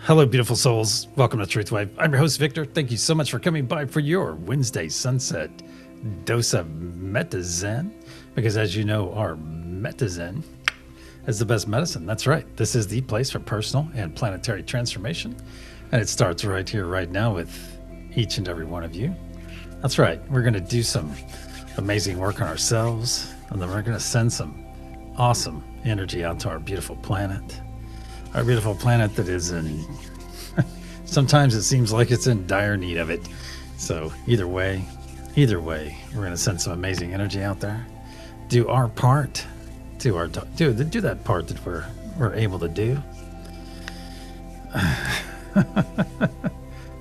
Hello, beautiful souls. Welcome to TruthWave. I'm your host, Victor. Thank you so much for coming by for your Wednesday sunset dose of metazen. Because as you know, our metazen is the best medicine. That's right. This is the place for personal and planetary transformation. And it starts right here, right now with each and every one of you. That's right. We're going to do some amazing work on ourselves. And then we're going to send some awesome energy out to our beautiful planet. Our beautiful planet that is in, sometimes it seems like it's in dire need of it. So either way, we're going to send some amazing energy out there. Do our part, do that part that we're able to do.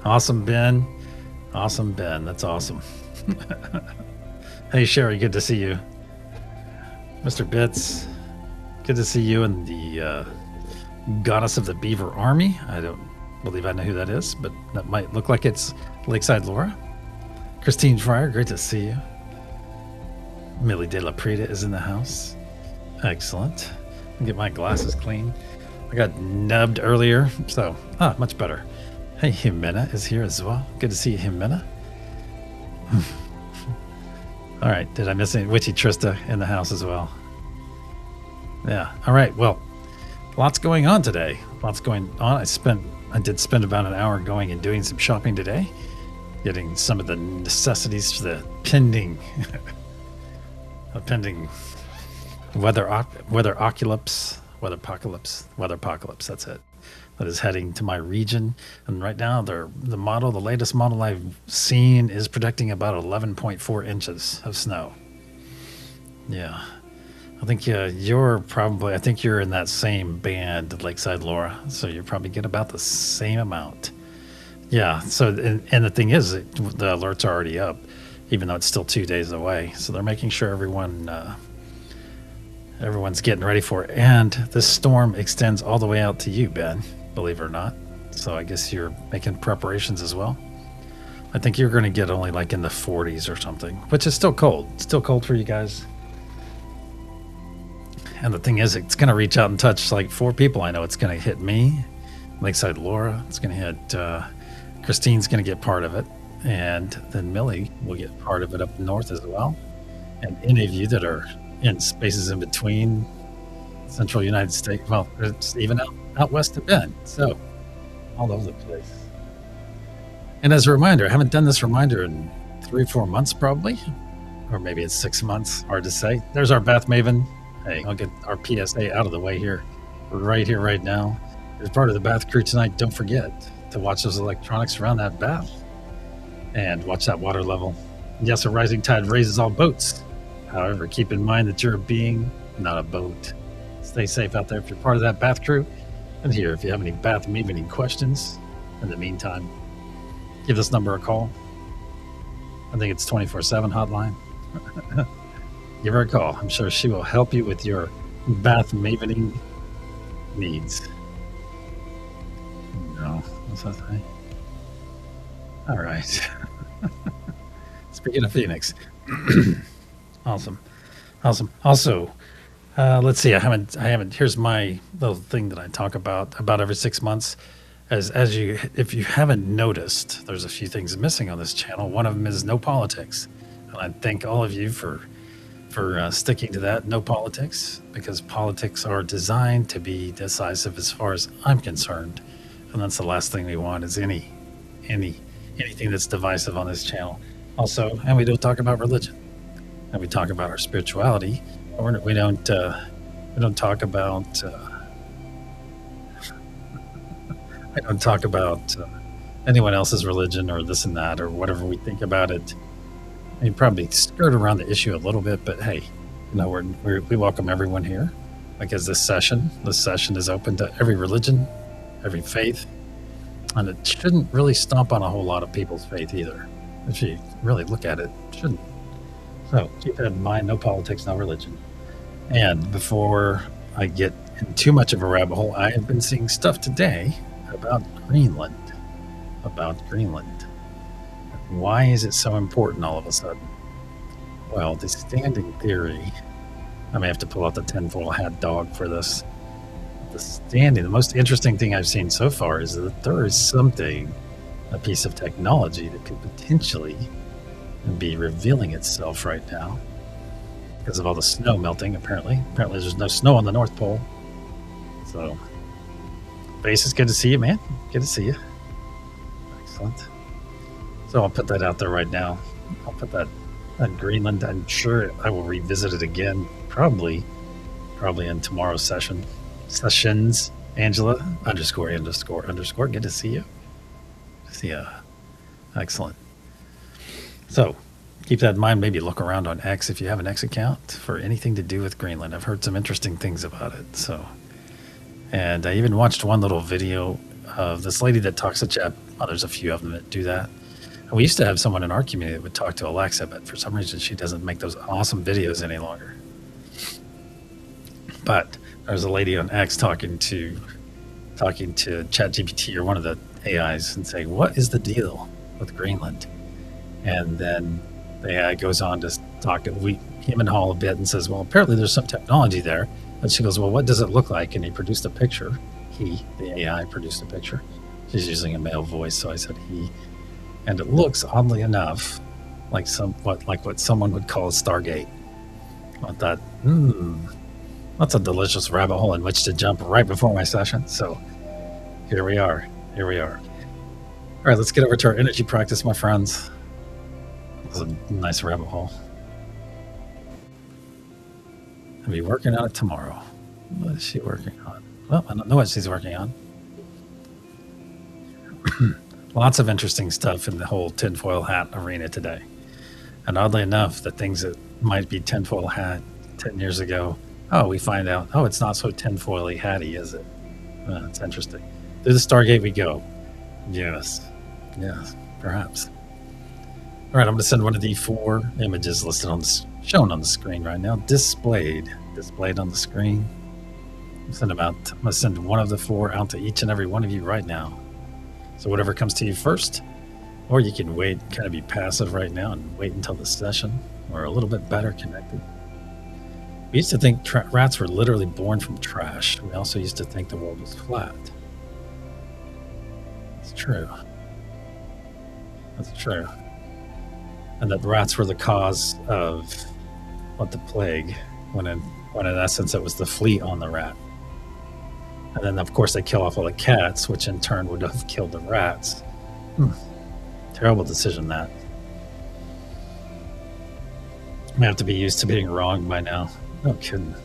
Awesome, Ben. Awesome, Ben. That's awesome. Hey, Sherry, good to see you. Mr. Bits, good to see you in the Goddess of the Beaver Army. I don't believe I know who that is, but that might look like it's Lakeside Laura. Christine Fryer, great to see you. Millie De La Prida is in the house. Excellent. I'll get my glasses clean. I got nubbed earlier, so much better. Hey, Jimena is here as well. Good to see you, Jimena. All right, did I miss any? Witchy Trista in the house as well. Yeah, all right, well, lots going on today. Lots going on. I did spend about an hour going and doing some shopping today, getting some of the necessities for the pending weather apocalypse. That's it. That is heading to my region. And right now, the latest model I've seen is predicting about 11.4 inches of snow. Yeah. I think you're in that same band, Lakeside Laura, so you probably get about the same amount. Yeah, so, and the thing is, the alerts are already up, even though it's still 2 days away, so they're making sure everyone's getting ready for it. And this storm extends all the way out to you, Ben, believe it or not, so I guess you're making preparations as well. I think you're going to get only like in the 40s or something, which is still cold. It's still cold for you guys. And the thing is, it's going to reach out and touch like 4 people. I know it's going to hit me, Lakeside Laura. It's going to hit Christine's going to get part of it. And then Millie will get part of it up north as well. And any of you that are in spaces in between central United States, well, it's even out west of Ben. So all over the place. And as a reminder, I haven't done this reminder in 3 or 4 months probably. Or maybe it's 6 months. Hard to say. There's our Bath Maven. Hey, I'll get our PSA out of the way here. We're right here, right now. As part of the bath crew tonight, don't forget to watch those electronics around that bath and watch that water level. Yes, a rising tide raises all boats. However, keep in mind that you're a being, not a boat. Stay safe out there if you're part of that bath crew. And here, if you have any Bath Maven questions, in the meantime, give this number a call. I think it's 24/7 hotline. Give her a call. I'm sure she will help you with your bath mavening needs. No, what's that thing? All right. Speaking of Phoenix, awesome. Also, let's see. I haven't. Here's my little thing that I talk about every 6 months. If you haven't noticed, there's a few things missing on this channel. One of them is no politics, and I thank all of you for sticking to that, no politics, because politics are designed to be decisive as far as I'm concerned. And that's the last thing we want is anything that's divisive on this channel. Also, and we don't talk about religion, and we talk about our spirituality. We don't talk about I don't talk about anyone else's religion or this and that or whatever we think about it. You probably skirt around the issue a little bit, but hey, we welcome everyone here. Because this session is open to every religion, every faith, and it shouldn't really stomp on a whole lot of people's faith either. If you really look at it, it shouldn't. So keep that in mind, no politics, no religion. And before I get in too much of a rabbit hole, I have been seeing stuff today about Greenland. Why is it so important all of a sudden? Well, the standing theory, I may have to pull out the tinfoil hat dog for this. The understanding, the most interesting thing I've seen so far is that there is something, a piece of technology that could potentially be revealing itself right now because of all the snow melting. Apparently there's no snow on the North Pole. So, Base, it's good to see you, man. Good to see you. Excellent. So I'll put that out there right now. I'll put that on Greenland. I'm sure I will revisit it again, probably in tomorrow's sessions. Angela ____. Good to see you. See ya. Excellent. So keep that in mind. Maybe look around on X if you have an X account for anything to do with Greenland. I've heard some interesting things about it. So, and I even watched one little video of this lady that talks to chat. Oh, there's a few of them that do that. And we used to have someone in our community that would talk to Alexa, but for some reason she doesn't make those awesome videos any longer. But there's a lady on X talking to ChatGPT or one of the AIs and saying, "What is the deal with Greenland?" And then the AI goes on to talk to him and Hall a bit and says, "Well, apparently there's some technology there." And she goes, "Well, what does it look like?" And he produced a picture. The AI produced a picture. She's using a male voice, so I said he. And it looks, oddly enough, like what someone would call a Stargate. I thought, that's a delicious rabbit hole in which to jump right before my session. So here we are. All right, let's get over to our energy practice, my friends. This is a nice rabbit hole. I'll be working on it tomorrow. What is she working on? Well, I don't know what she's working on. Lots of interesting stuff in the whole tinfoil hat arena today. And oddly enough, the things that might be tinfoil hat 10 years ago, we find out, it's not so tinfoily hatty, is it? It's interesting. Through the Stargate we go. Yes, perhaps. All right, I'm going to send one of the 4 images listed shown on the screen right now, displayed on the screen. I'm going to send one of the 4 out to each and every one of you right now. So whatever comes to you first, or you can wait, kind of be passive right now and wait until the session, or a little bit better connected. We used to think rats were literally born from trash. We also used to think the world was flat. It's true. That's true. And that rats were the cause of the plague, when in essence it was the flea on the rat. And then, of course, they kill off all the cats, which in turn would have killed the rats. Terrible decision, that. I have to be used to being wrong by now. No kidding.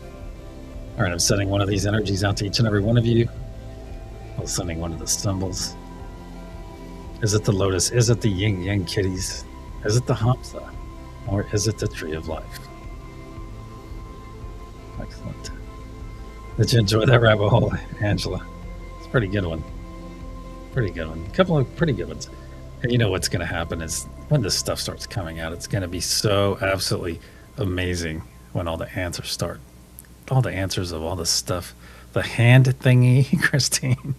All right, I'm sending one of these energies out to each and every one of you. I'm sending one of the symbols. Is it the lotus? Is it the yin yang kitties? Is it the Hamsa? Or is it the tree of life? Excellent. Did you enjoy that rabbit hole, Angela? It's a pretty good one. A couple of pretty good ones. And you know what's going to happen is when this stuff starts coming out, it's going to be so absolutely amazing when all the answers start. All the answers of all this stuff. The hand thingy, Christine.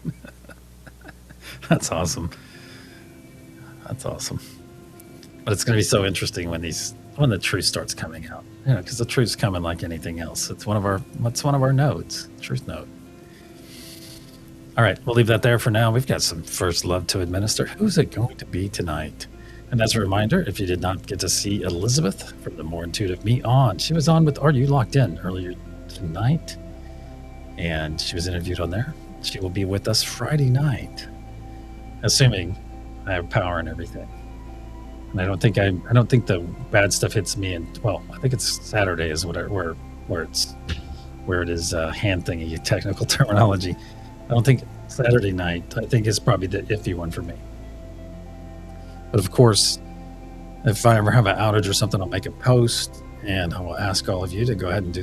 That's awesome. But it's going to be so interesting when the truth starts coming out. Because the truth's coming like anything else. It's one of our nodes, truth node. All right, we'll leave that there for now. We've got some first love to administer. Who's it going to be tonight? And as a reminder, if you did not get to see Elizabeth from the More Intuitive Me she was on with Are You Locked In earlier tonight, and she was interviewed on there. She will be with us Friday night, assuming I have power and everything. And I don't think the bad stuff hits me. I think it's Saturday is where it is hand thingy, technical terminology. I don't think Saturday night. I think is probably the iffy one for me. But of course, if I ever have an outage or something, I'll make a post and I will ask all of you to go ahead and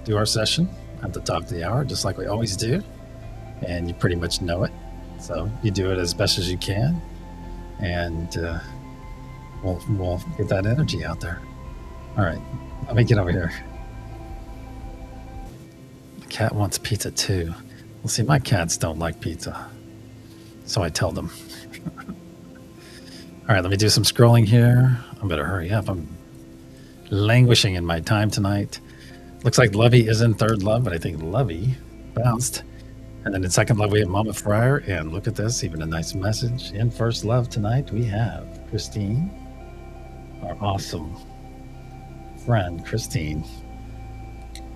do our session at the top of the hour, just like we always do. And you pretty much know it. So you do it as best as you can. And we'll get that energy out there. All right, let me get over here. The cat wants pizza too. Well, see, my cats don't like pizza, so I tell them. All right, let me do some scrolling here. I better hurry up. I'm languishing in my time tonight. Looks like Lovey is in third love, but I think Lovey bounced. And then in second love, we have Mama Fryer. And look at this, even a nice message. In first love tonight, we have Christine, our awesome friend, Christine.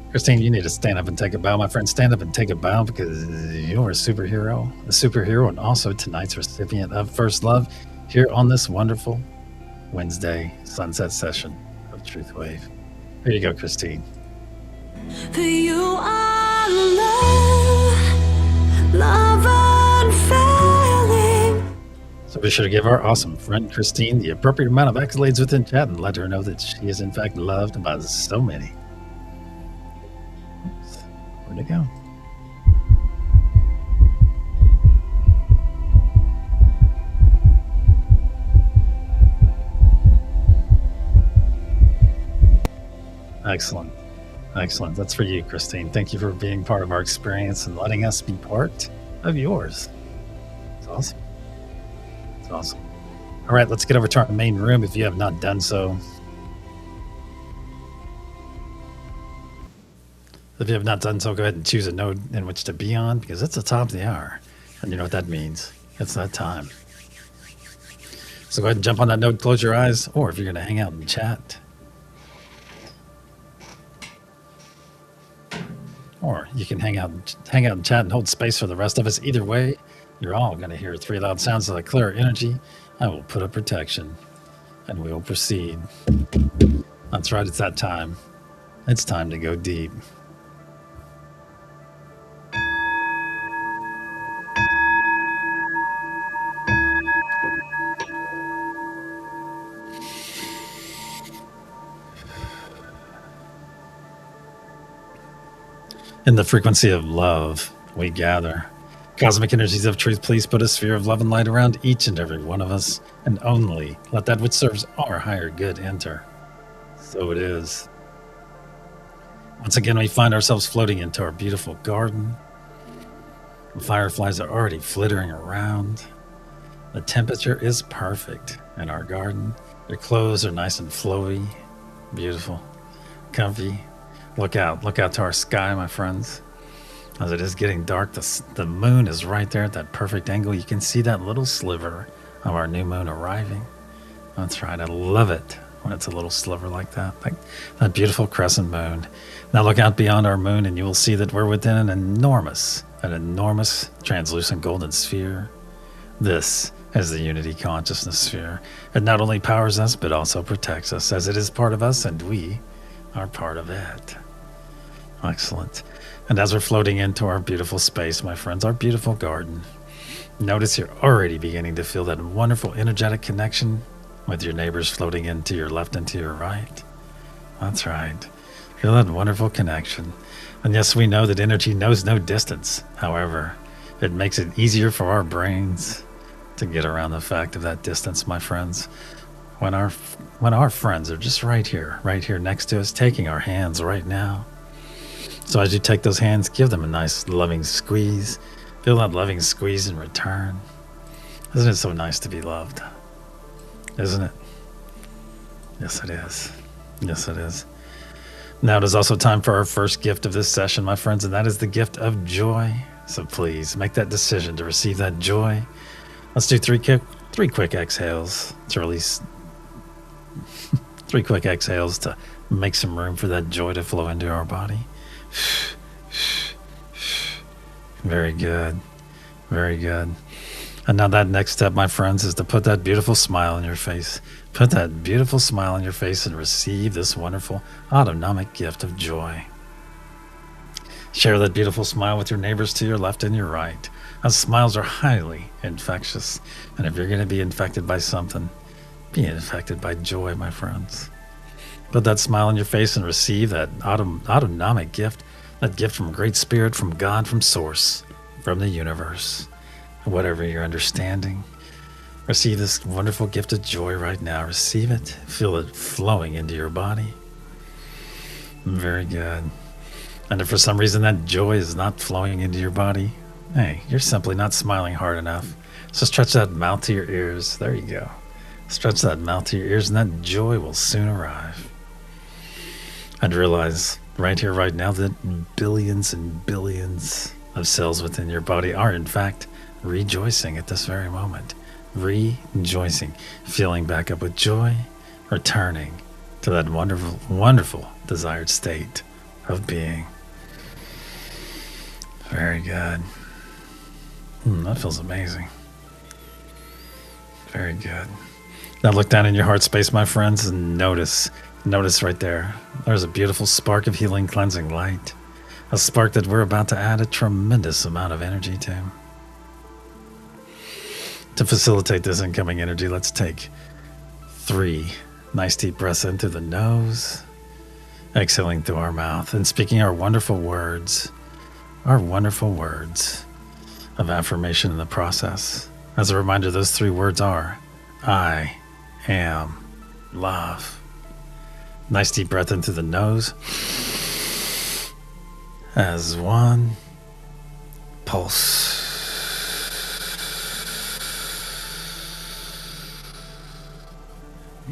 Christine, you need to stand up and take a bow. My friend, stand up and take a bow because you're a superhero, and also tonight's recipient of First Love here on this wonderful Wednesday sunset session of TruthWave. Here you go, Christine. For you are love unfailing. So be sure to give our awesome friend Christine the appropriate amount of accolades within chat and let her know that she is in fact loved by so many. Where'd it go? Excellent. Excellent. That's for you, Christine. Thank you for being part of our experience and letting us be part of yours. It's awesome. It's awesome. All right, let's get over to our main room if you have not done so. If you have not done so, go ahead and choose a node in which to be on because it's the top of the hour. And you know what that means. It's that time. So go ahead and jump on that node, close your eyes, or if you're going to hang out and chat, or you can hang out and chat and hold space for the rest of us. Either way, you're all going to hear 3 loud sounds of a clear energy. I will put up protection, and we will proceed. That's right, it's that time. It's time to go deep. In the frequency of love, we gather. Cosmic energies of truth, please put a sphere of love and light around each and every one of us, and only let that which serves our higher good enter. So it is. Once again, we find ourselves floating into our beautiful garden. The fireflies are already flittering around. The temperature is perfect in our garden. Your clothes are nice and flowy, beautiful, comfy. Look out to our sky, my friends. As it is getting dark, the moon is right there at that perfect angle. You can see that little sliver of our new moon arriving. That's right, I love it when it's a little sliver like that beautiful crescent moon. Now look out beyond our moon and you will see that we're within an enormous translucent golden sphere. This is the unity consciousness sphere. It not only powers us, but also protects us as it is part of us and we are part of it. Excellent. And as we're floating into our beautiful space, my friends, our beautiful garden, notice you're already beginning to feel that wonderful energetic connection with your neighbors floating into your left and to your right. That's right. Feel that wonderful connection. And yes, we know that energy knows no distance. However, it makes it easier for our brains to get around the fact of that distance, my friends. When our friends are just right here next to us, taking our hands right now. So as you take those hands, give them a nice loving squeeze. Feel that loving squeeze in return. Isn't it so nice to be loved? Isn't it? Yes, it is. Yes, it is. Now it is also time for our first gift of this session, my friends, and that is the gift of joy. So please make that decision to receive that joy. Let's do three quick exhales to release. 3 quick exhales to make some room for that joy to flow into our body. Very good. Very good. And now that next step, my friends, is to put that beautiful smile on your face. Put that beautiful smile on your face and receive this wonderful autonomic gift of joy. Share that beautiful smile with your neighbors to your left and your right. As smiles are highly infectious. And if you're going to be infected by something, be infected by joy, my friends. Put that smile on your face and receive that autonomic gift, that gift from Great Spirit, from God, from Source, from the universe. Whatever your understanding, receive this wonderful gift of joy right now. Receive it. Feel it flowing into your body. Very good. And if for some reason that joy is not flowing into your body, hey, you're simply not smiling hard enough. So stretch that mouth to your ears. There you go. Stretch that mouth to your ears and that joy will soon arrive. And realize right here, right now, that billions and billions of cells within your body are, in fact, rejoicing at this very moment. Rejoicing, filling back up with joy, returning to that wonderful, wonderful desired state of being. Very good. That feels amazing. Very good. Now look down in your heart space, my friends, and notice right there. There's a beautiful spark of healing, cleansing light. A spark that we're about to add a tremendous amount of energy to. To facilitate this incoming energy, let's take 3 nice deep breaths in through the nose, exhaling through our mouth, and speaking our wonderful words of affirmation in the process. As a reminder, those 3 words are, I am love. Nice deep breath in through the nose. As 1, pulse.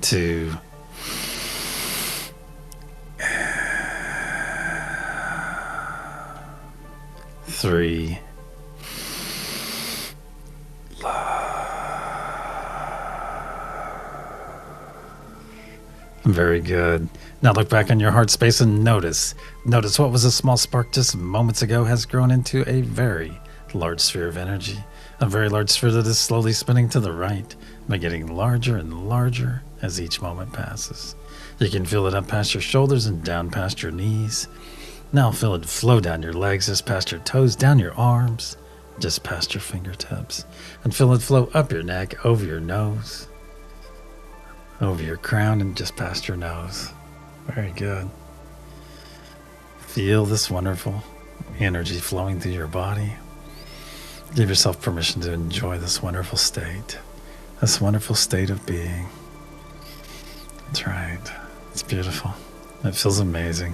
2, three. Very good. Now look back on your heart space and notice what was a small spark just moments ago has grown into a very large sphere of energy. A very large sphere that is slowly spinning to the right, but getting larger and larger as each moment passes. You can feel it up past your shoulders and down past your knees. Now feel it flow down your legs, just past your toes, down your arms, just past your fingertips. And feel it flow up your neck, over your nose, over your crown, and just past your nose. Very good. Feel this wonderful energy flowing through your body. Give yourself permission to enjoy this wonderful state of being. That's right. It's beautiful. It feels amazing.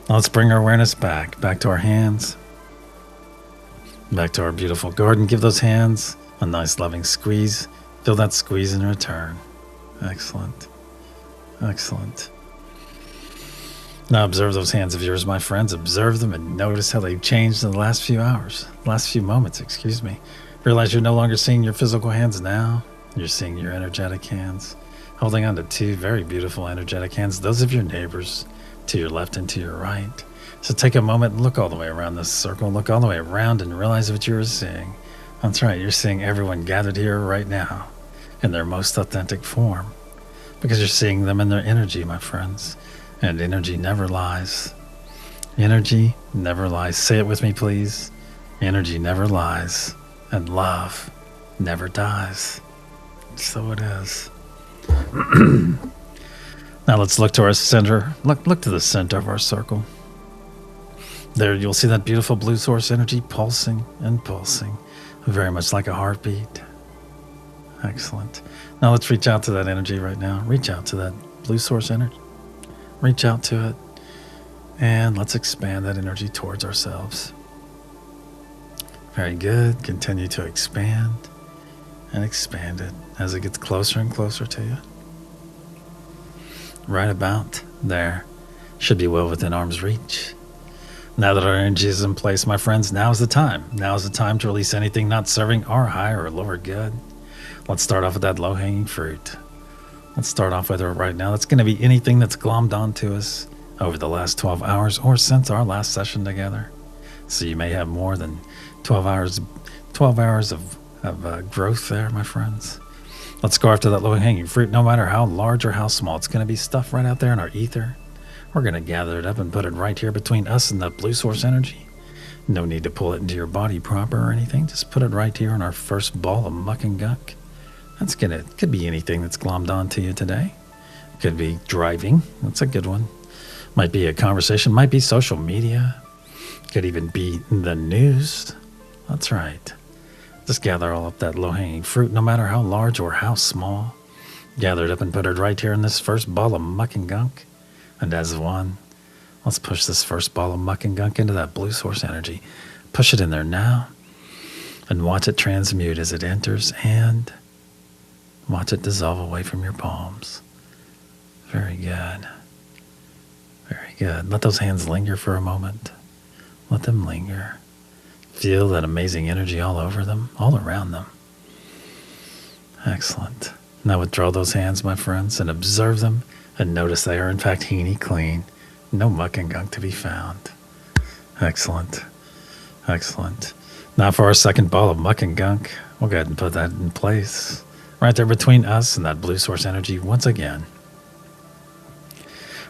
Now let's bring our awareness back to our hands, back to our beautiful garden. Give those hands a nice loving squeeze. Feel that squeeze in return. Excellent. Excellent. Now observe those hands of yours, my friends. Observe them and notice how they've changed in the last few moments, excuse me. Realize you're no longer seeing your physical hands now. You're seeing your energetic hands, holding on to 2 very beautiful energetic hands, those of your neighbors, to your left and to your right. So take a moment and look all the way around this circle. Look all the way around and realize what you're seeing. That's right, you're seeing everyone gathered here right now in their most authentic form, because you're seeing them in their energy, my friends. And energy never lies. Energy never lies. Say it with me, please. Energy never lies, and love never dies. So it is. Now let's look to our center. Look to the center of our circle. There you'll see that beautiful blue source energy pulsing and pulsing, very much like a heartbeat. Excellent. Now let's reach out to that energy right now. Reach out to that blue source energy. Reach out to it, and let's expand that energy towards ourselves. Very good. Continue to expand and expand it as it gets closer and closer to you. Right about there. Should be well within arm's reach. Now that our energy is in place, my friends, now is the time. Now is the time to release anything not serving our higher or lower good. Let's start off with that low-hanging fruit. Let's start off with it right now. That's going to be anything that's glommed onto us over the last 12 hours or since our last session together. So you may have more than 12 hours of growth there, my friends. Let's go after that low-hanging fruit, no matter how large or how small. It's going to be stuff right out there in our ether. We're going to gather it up and put it right here between us and that blue source energy. No need to pull it into your body proper or anything. Just put it right here in our first ball of muck and gunk. Could be anything that's glommed onto you today. Could be driving. That's a good one. Might be a conversation. Might be social media. Could even be the news. That's right. Just gather all up that low-hanging fruit, no matter how large or how small. Gather it up and put it right here in this first ball of muck and gunk. And as one, let's push this first ball of muck and gunk into that blue source energy. Push it in there now. And watch it transmute as it enters, and watch it dissolve away from your palms. Very good. Very good. Let those hands linger for a moment. Let them linger. Feel that amazing energy all over them, all around them. Excellent. Now withdraw those hands, my friends, and observe them and notice they are in fact heeny clean. No muck and gunk to be found. Excellent. Excellent. Now for our second ball of muck and gunk, we'll go ahead and put that in place. Right there between us and that blue source energy once again.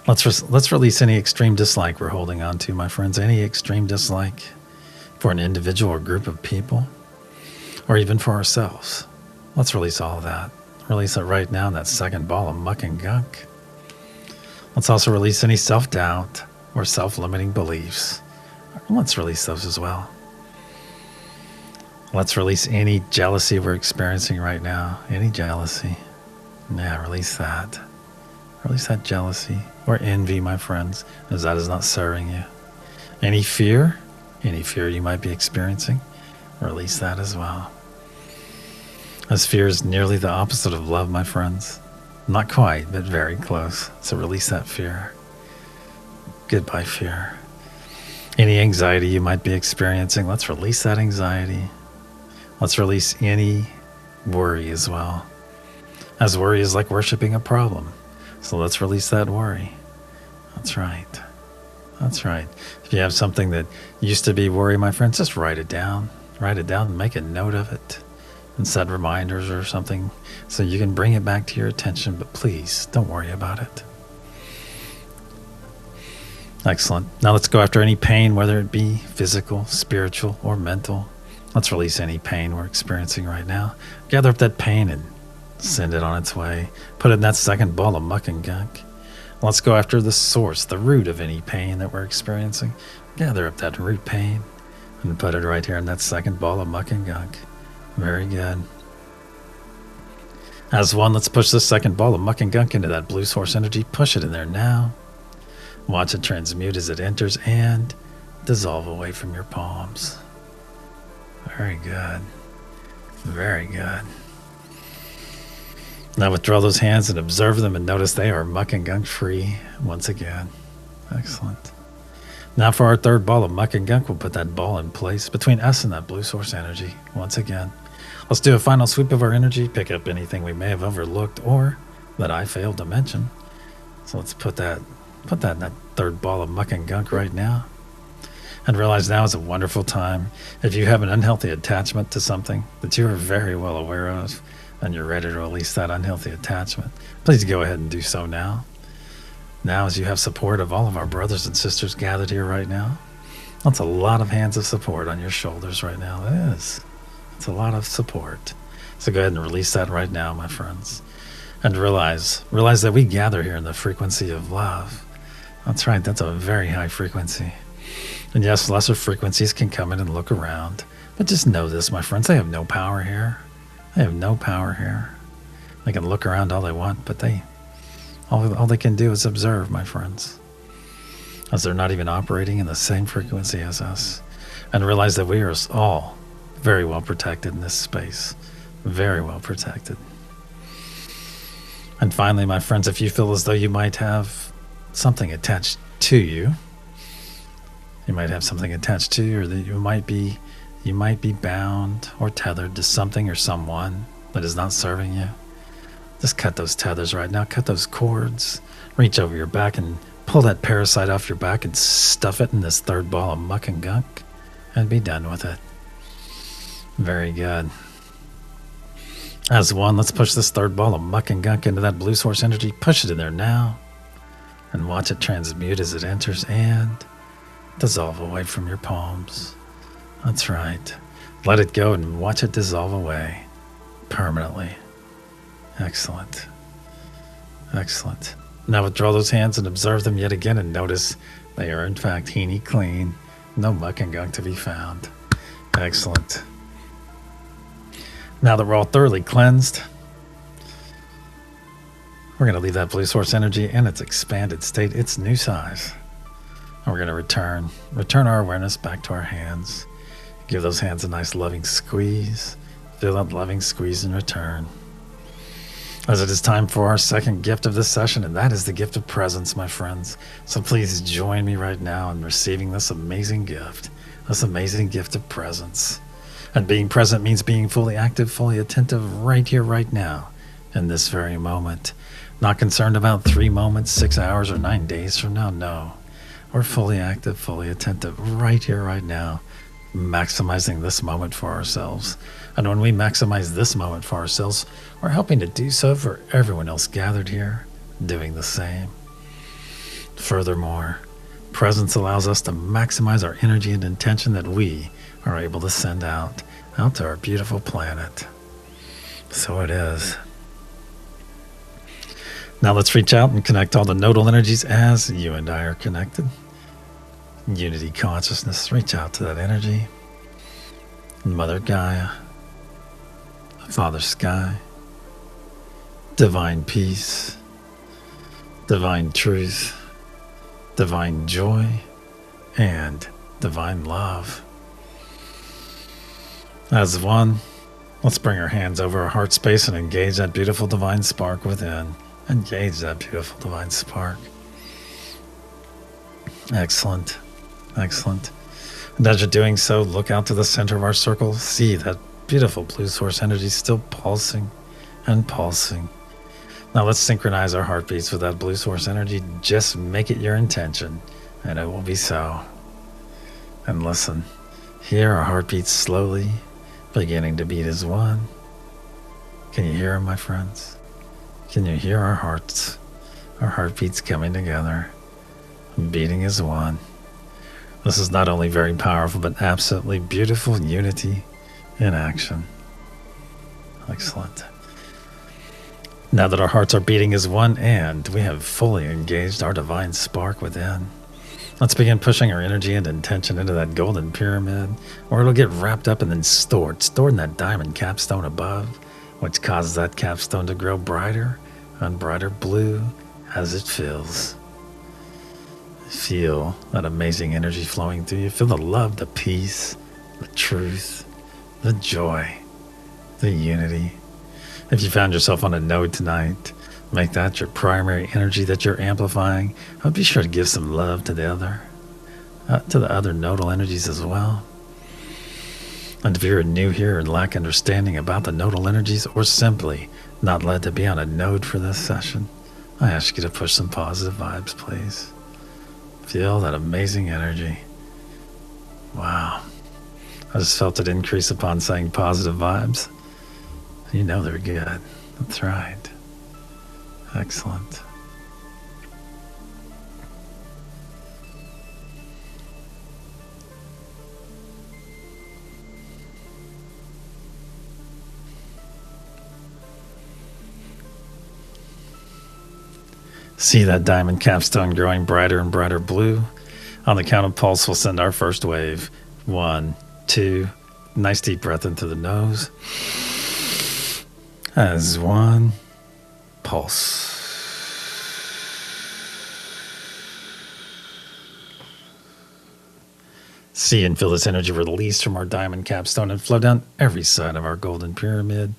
Let's release any extreme dislike we're holding on to, my friends. Any extreme dislike for an individual or group of people, or even for ourselves. Let's release all of that. Release it right now in that second ball of muck and gunk. Let's also release any self-doubt or self-limiting beliefs. Let's release those as well. Let's release any jealousy we're experiencing right now. Any jealousy. Yeah, release that. Release that jealousy or envy, my friends, as that is not serving you. Any fear you might be experiencing, release that as well. As fear is nearly the opposite of love, my friends. Not quite, but very close. So release that fear. Goodbye, fear. Any anxiety you might be experiencing, let's release that anxiety. Let's release any worry as well. As worry is like worshiping a problem. So let's release that worry. That's right. That's right. If you have something that used to be worry, my friends, just write it down. Write it down and make a note of it. And set reminders or something so you can bring it back to your attention. But please, don't worry about it. Excellent. Now let's go after any pain, whether it be physical, spiritual, or mental. Let's release any pain we're experiencing right now. Gather up that pain and send it on its way. Put it in that second ball of muck and gunk. Let's go after the source, the root of any pain that we're experiencing. Gather up that root pain and put it right here in that second ball of muck and gunk. Very good. As one, let's push this second ball of muck and gunk into that blue source energy. Push it in there now. Watch it transmute as it enters and dissolve away from your palms. Very good. Very good. Now withdraw those hands and observe them and notice they are muck and gunk free once again. Excellent. Now for our third ball of muck and gunk, we'll put that ball in place between us and that blue source energy once again. Let's do a final sweep of our energy, pick up anything we may have overlooked or that I failed to mention. So let's put that in that third ball of muck and gunk right now. And realize now is a wonderful time. If you have an unhealthy attachment to something that you are very well aware of and you're ready to release that unhealthy attachment, please go ahead and do so now. Now, as you have support of all of our brothers and sisters gathered here right now, that's a lot of hands of support on your shoulders right now. It is. It's a lot of support. So go ahead and release that right now, my friends. And realize that we gather here in the frequency of love. That's right. That's a very high frequency. And yes, lesser frequencies can come in and look around. But just know this, my friends, they have no power here. They have no power here. They can look around all they want, but all they can do is observe, my friends. As they're not even operating in the same frequency as us. And realize that we are all very well protected in this space. Very well protected. And finally, my friends, if you feel as though you might have something attached to you, you might have something attached to you, or that you might be bound or tethered to something or someone that is not serving you. Just cut those tethers right now. Cut those cords. Reach over your back and pull that parasite off your back and stuff it in this third ball of muck and gunk and be done with it. Very good. As one, let's push this third ball of muck and gunk into that blue source energy. Push it in there now and watch it transmute as it enters and dissolve away from your palms. That's right. Let it go and watch it dissolve away permanently. Excellent. Excellent. Now withdraw those hands and observe them yet again and notice they are in fact heeny clean. No muck and gunk to be found. Excellent. Now that we're all thoroughly cleansed, we're going to leave that blue source energy in its expanded state, its new size. And we're going to return our awareness back to our hands. Give those hands a nice loving squeeze. Feel that loving squeeze in return. As it is time for our second gift of this session, and that is the gift of presence, my friends. So please join me right now in receiving this amazing gift of presence. And being present means being fully active, fully attentive right here, right now, in this very moment. Not concerned about 3 moments, 6 hours, or 9 days from now. No, we're fully active, fully attentive right here, right now, maximizing this moment for ourselves. And when we maximize this moment for ourselves, we're helping to do so for everyone else gathered here, doing the same. Furthermore, presence allows us to maximize our energy and intention that we are able to send out to our beautiful planet. So it is. Now let's reach out and connect all the nodal energies as you and I are connected. Unity consciousness, reach out to that energy. Mother Gaia, Father Sky, divine peace, divine truth, divine joy, and divine love. As one, let's bring our hands over our heart space and engage that beautiful divine spark within. Engage that beautiful divine spark. Excellent. Excellent. And as you're doing so, look out to the center of our circle. See that beautiful blue source energy still pulsing and pulsing. Now let's synchronize our heartbeats with that blue source energy. Just make it your intention, and it will be so. And listen, hear our heartbeats slowly beginning to beat as one. Can you hear them, my friends? Can you hear our hearts, our heartbeats coming together, beating as one? This is not only very powerful, but absolutely beautiful unity in action. Excellent. Now that our hearts are beating as one and we have fully engaged our divine spark within, let's begin pushing our energy and intention into that golden pyramid, where it'll get wrapped up and then stored in that diamond capstone above, which causes that capstone to grow brighter and brighter blue as it fills. Feel that amazing energy flowing through you. Feel the love, the peace, the truth, the joy, the unity. If you found yourself on a node tonight, make that your primary energy that you're amplifying. But be sure to give some love to the other nodal energies as well. And if you're new here and lack understanding about the nodal energies, or simply not led to be on a node for this session, I ask you to push some positive vibes, please. Feel that amazing energy. Wow. I just felt it increase upon saying positive vibes. You know they're good. That's right. Excellent. See that diamond capstone growing brighter and brighter blue. On the count of pulse, we'll send our first wave. 1, 2. Nice deep breath into the nose. As one, pulse. See and feel this energy release from our diamond capstone and flow down every side of our golden pyramid,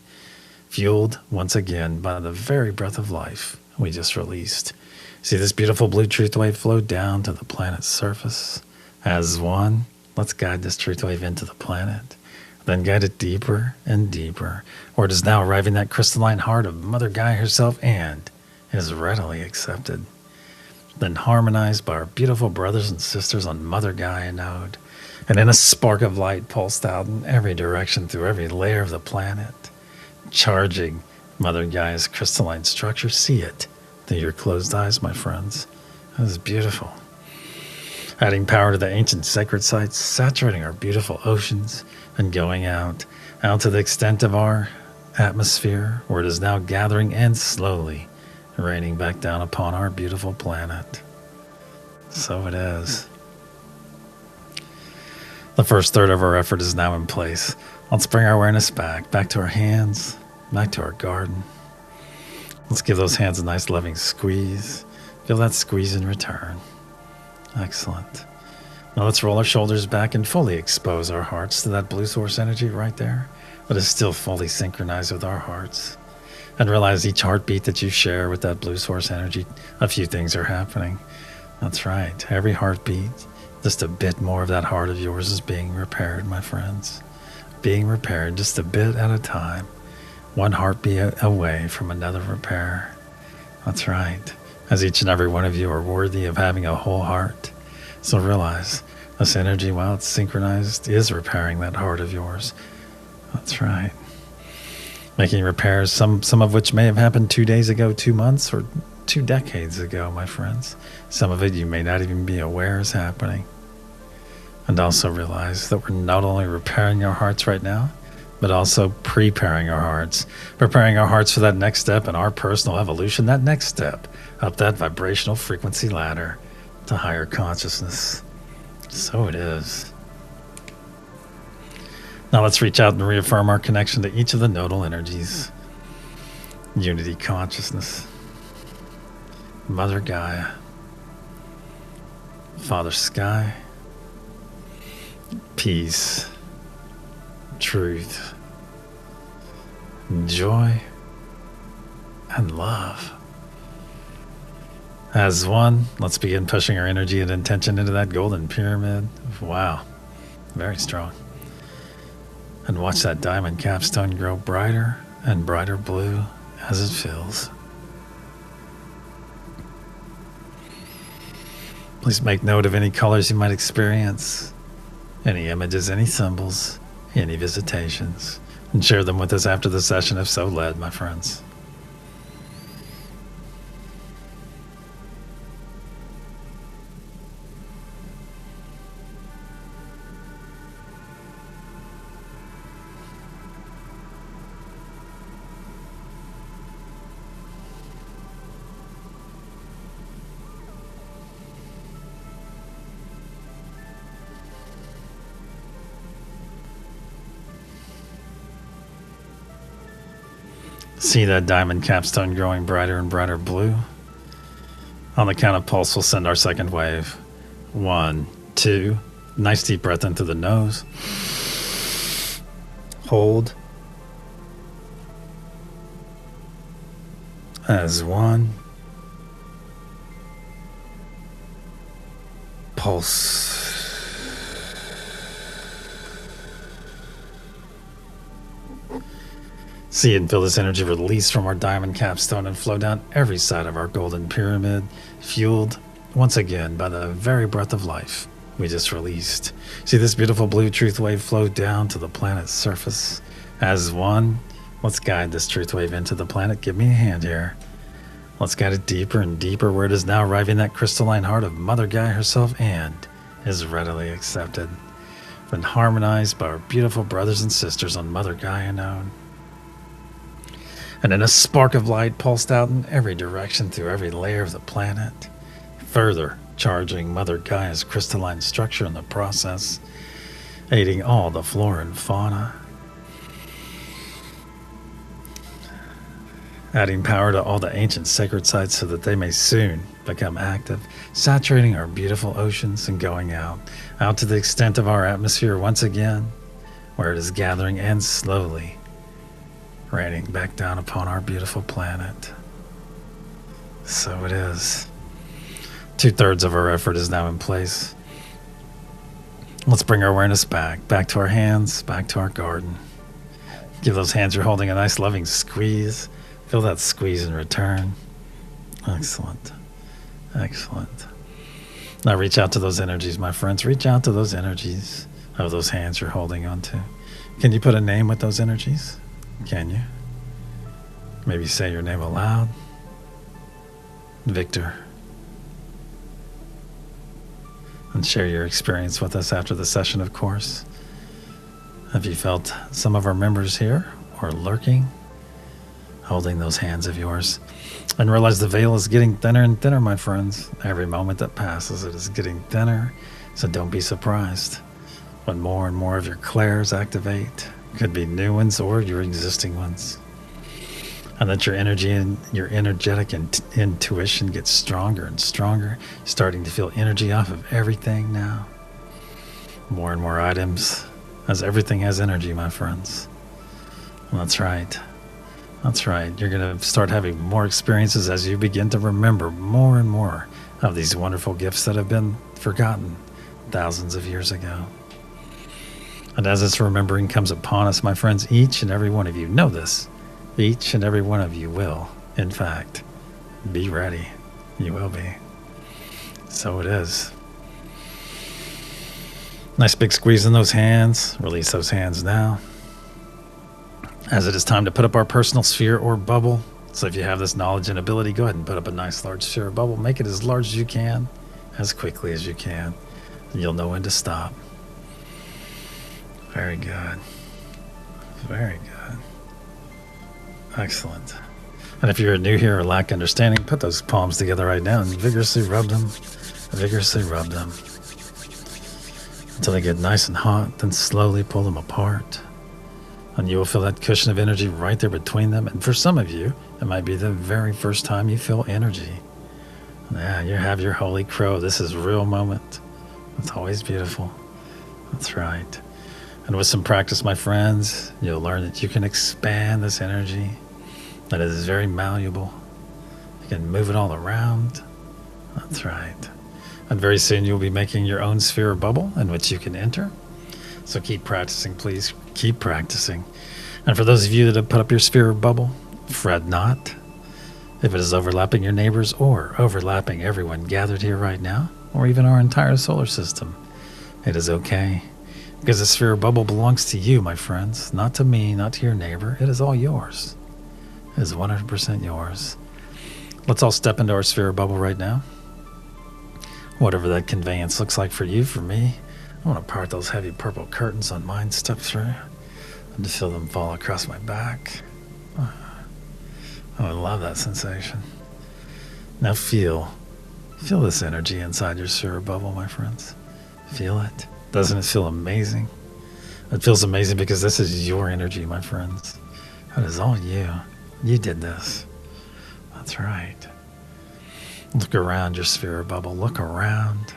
fueled once again by the very breath of life we just released. See this beautiful blue truth wave flow down to the planet's surface. As one, let's guide this truth wave into the planet, then guide it deeper and deeper, where it is now arriving at that crystalline heart of Mother Gaia herself and is readily accepted. Then harmonized by our beautiful brothers and sisters on Mother Gaia node, and in a spark of light pulsed out in every direction through every layer of the planet, charging Mother Gaia's crystalline structure. See it through your closed eyes, my friends. That is beautiful. Adding power to the ancient sacred sites, saturating our beautiful oceans, and going out to the extent of our atmosphere, where it is now gathering and slowly raining back down upon our beautiful planet. So it is. The first third of our effort is now in place. Let's bring our awareness back to our hands, back to our garden. Let's give those hands a nice loving squeeze. Feel that squeeze in return. Excellent. Now let's roll our shoulders back and fully expose our hearts to that blue source energy right there that is still fully synchronized with our hearts. And realize each heartbeat that you share with that blue source energy, a few things are happening. That's right. Every heartbeat, just a bit more of that heart of yours is being repaired, my friends. Being repaired just a bit at a time. One heartbeat away from another repair. That's right. As each and every one of you are worthy of having a whole heart. So realize this energy, while it's synchronized, is repairing that heart of yours. That's right. Making repairs, some of which may have happened 2 days ago, 2 months, or 2 decades ago, my friends. Some of it you may not even be aware is happening. And also realize that we're not only repairing our hearts right now, but also preparing our hearts. Preparing our hearts for that next step in our personal evolution, that next step up that vibrational frequency ladder to higher consciousness. So it is. Now let's reach out and reaffirm our connection to each of the nodal energies. Unity consciousness. Mother Gaia. Father Sky. Peace. Truth. Joy. And love. As one, let's begin pushing our energy and intention into that golden pyramid. Wow. Very strong. And watch that diamond capstone grow brighter and brighter blue as it fills. Please make note of any colors you might experience, any images, any symbols, any visitations, and share them with us after the session if so led, my friends. See that diamond capstone growing brighter and brighter blue? On the count of pulse, we'll send our second wave. 1, 2. Nice deep breath into the nose. Hold. As 1. Pulse. See and feel this energy release from our diamond capstone and flow down every side of our golden pyramid, fueled once again by the very breath of life we just released. See this beautiful blue truth wave flow down to the planet's surface. As one, let's guide this truth wave into the planet. Give me a hand here. Let's guide it deeper and deeper where it is now arriving that crystalline heart of Mother Gaia herself and is readily accepted and harmonized by our beautiful brothers and sisters on Mother Gaia known. And then a spark of light pulsed out in every direction through every layer of the planet, further charging Mother Gaia's crystalline structure in the process, aiding all the flora and fauna, adding power to all the ancient sacred sites so that they may soon become active, saturating our beautiful oceans and going out to the extent of our atmosphere once again, where it is gathering and slowly raining back down upon our beautiful planet. So it is. 2/3 of our effort is now in place. Let's bring our awareness back to our hands, back to our garden. Give those hands you're holding a nice loving squeeze. Feel that squeeze in return. Excellent. Excellent. Now reach out to those energies, my friends. Reach out to those energies of those hands you're holding onto. Can you put a name with those energies? Can you? Maybe say your name aloud. Victor. And share your experience with us after the session, of course. Have you felt some of our members here or lurking, holding those hands of yours? And realize the veil is getting thinner and thinner, my friends. Every moment that passes, it is getting thinner. So don't be surprised when more and more of your clairs activate. Could be new ones or your existing ones. And that your energy and your energetic intuition gets stronger and stronger, starting to feel energy off of everything now. More and more items, as everything has energy, my friends. Well, that's right. That's right. You're going to start having more experiences as you begin to remember more and more of these wonderful gifts that have been forgotten thousands of years ago. And as this remembering comes upon us, my friends, each and every one of you know this. Each and every one of you will, in fact, be ready. You will be. So it is. Nice big squeeze in those hands. Release those hands now. As it is time to put up our personal sphere or bubble. So if you have this knowledge and ability, go ahead and put up a nice large sphere or bubble. Make it as large as you can, as quickly as you can. And you'll know when to stop. Very good. Very good. Excellent. And if you're new here or lack understanding, put those palms together right now and vigorously rub them. Vigorously rub them. Until they get nice and hot, then slowly pull them apart. And you will feel that cushion of energy right there between them. And for some of you, it might be the very first time you feel energy. Yeah, you have your holy crow. This is a real moment. It's always beautiful. That's right. And with some practice, my friends, you'll learn that you can expand this energy. That it is very malleable. You can move it all around. That's right. And very soon you'll be making your own sphere or bubble in which you can enter. So keep practicing, please. Keep practicing. And for those of you that have put up your sphere or bubble, fret not. If it is overlapping your neighbors or overlapping everyone gathered here right now, or even our entire solar system, it is okay. Because the sphere or bubble belongs to you, my friends. Not to me, not to your neighbor. It is all yours. It is 100% yours. Let's all step into our sphere or bubble right now. Whatever that conveyance looks like for you, for me, I want to part those heavy purple curtains on mine, step through, and to feel them fall across my back. Oh, I love that sensation. Now feel this energy inside your sphere or bubble, my friends. Feel it. Doesn't it feel amazing? It feels amazing because this is your energy, my friends. That is all you. You did this. That's right. Look around your sphere or bubble. Look around.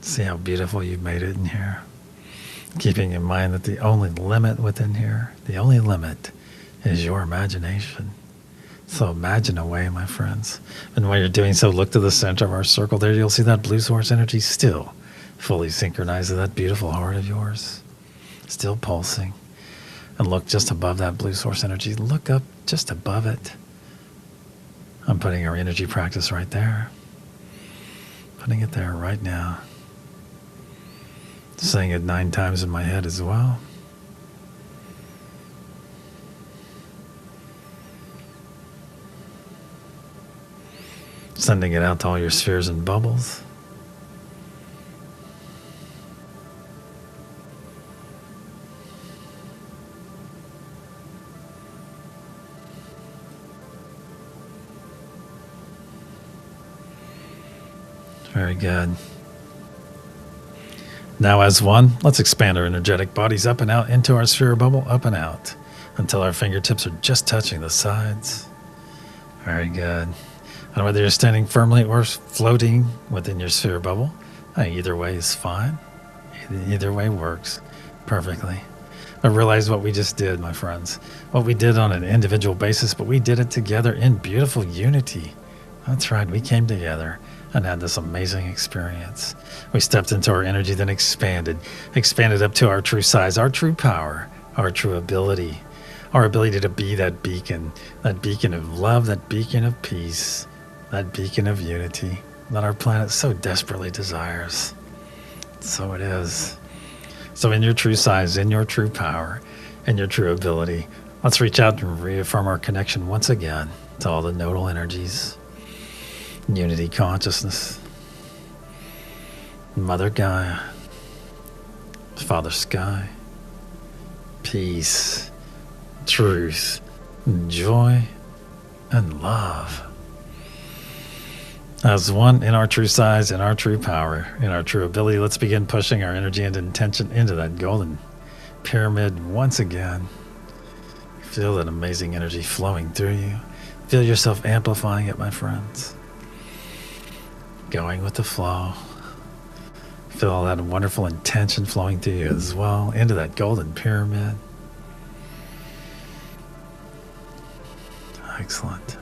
See how beautiful you've made it in here. Keeping in mind that the only limit within here, the only limit is your imagination. So imagine away, my friends. And while you're doing so, look to the center of our circle there. You'll see that blue source energy still fully synchronized to that beautiful heart of yours. Still pulsing. And look just above that blue source energy. Look up just above it. I'm putting our energy practice right there. Putting it there right now. Saying it 9 times in my head as well. Sending it out to all your spheres and bubbles. Very good. Now as one, let's expand our energetic bodies up and out into our sphere bubble, up and out, until our fingertips are just touching the sides. Very good. And whether you're standing firmly or floating within your sphere bubble, either way is fine. Either way works perfectly. But realize what we just did, my friends. What we did on an individual basis, but we did it together in beautiful unity. That's right, we came together and had this amazing experience. We stepped into our energy, then expanded up to our true size, our true power, our true ability, our ability to be that beacon of love, that beacon of peace, that beacon of unity that our planet so desperately desires. So it is. So in your true size, in your true power, in your true ability, let's reach out and reaffirm our connection once again to all the nodal energies, unity consciousness, Mother Gaia, Father Sky, peace, truth, joy, and love. As one in our true size, in our true power, in our true ability, let's begin pushing our energy and intention into that golden pyramid once again. Feel that amazing energy flowing through you. Feel yourself amplifying it, my friends. Going with the flow. Feel all that wonderful intention flowing through you as well, into that golden pyramid. Excellent.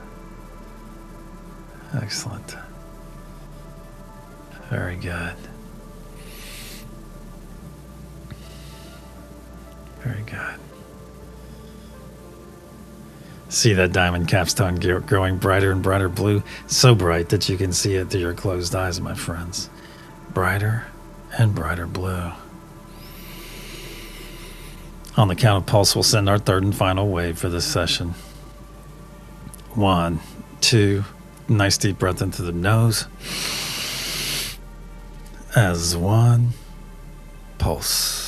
Excellent. Very good. Very good. See that diamond capstone growing brighter and brighter blue, so bright that you can see it through your closed eyes, my friends. Brighter and brighter blue. On the count of pulse, we'll send our third and final wave for this session. 1, 2, nice deep breath into the nose. As 1, pulse.